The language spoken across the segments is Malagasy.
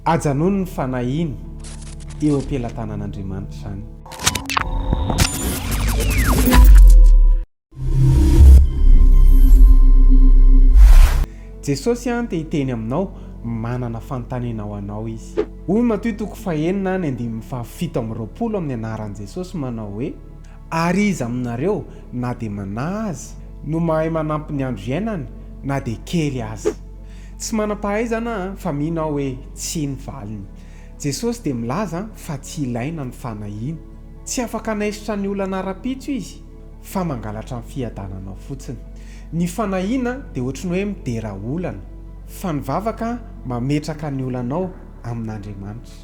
ajanony ny fanahiny eo am-pelatanan'Andriamanitra zany. Jesosy dia hiteny aminao manana fanontaniana ho anao izy. Hoy Matoa toko 4:7 amin'ny anaran'i Jesosy manao hoe ary izy aminareo na dia manaza no mahay manampy ny andro iainany na dia kely aza. Tsy manam-pahaizana fa mino aho hoe tsy ny valiny. Jesosy dia milaza fa tsy ilaina ny fanahiana. Tsy afaka anaisotra ny olana ara-pitso izy fa mangalatra ny fiadanana fotsiny. Ny fanahiana dia ohatry ny hoe midera olana, fa ny vavaka mametraka ny olanao amin'Andriamanitra.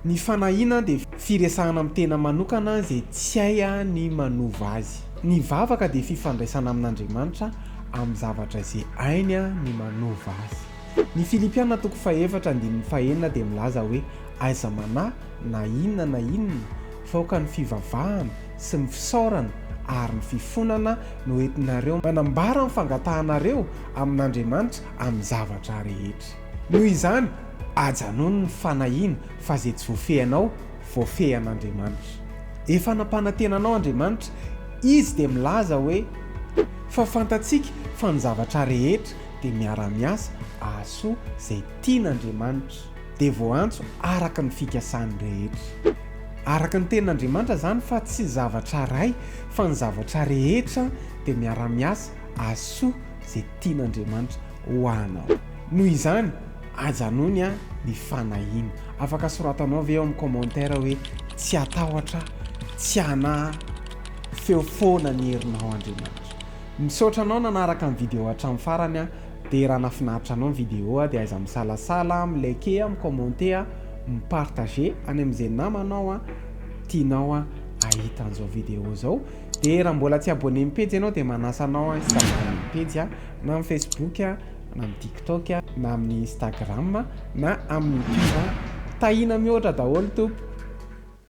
Ny fanahiana dia firesahana amin'ny tena manokana izay tsy hay ny manova azy. Ny vavaka dia fifandraisana amin'Andriamanitra amin'ny zavatra izay hainy ny manova azy. Ny Filipiana toko 4:1 dia milaza hoe aiza manahy na inona faoka ny fivavahana sy ny fisaorana ary ny fifonana no entinareo manambara ny fangatahanareo amin'Andriamanitra amin'ny zavatra rehetra. Noho izany ajanony ny fanahiana fa izay tsy voafehinao voafehan'Andriamanitra. Efa nampanantenanao Andriamanitra, izy dia milaza hoe fa fantatsika fa ny zavatra rehetra dia miara-miasa ahasoa izay tian'Andriamanitra dia voantso araka ny fikasany rehetra. Araka ny tenin'Andriamanitra zany fa tsy zavatra ray fa ny zavatra rehetra dia miara-miasa ahasoa izay tian'Andriamanitra ho anao. Noho izany ajanony ny fanahiana. Afaka soratanao ve eo amin'ny commentaire hoe tsy atahotra, tsy anahy, feo foana ny herinao Andriamanitra. Misaotra anao nanaraka ny vidéo hatramin'ny farany dia raha nafinaritra anao ny vidéo dia aiza misalasala, milike, micommente, mipartager any amin'izay namanao tianao ahita an'izao vidéo zao. Dia raha mbola tsy abonné amin'ny page ianao dia manasa anao s'abonner amin'ny page na amin'ny Facebook na amin'ny TikTok na amin'ny Instagram na amin'ny YouTube. Tahina mihoatra daholo tompo.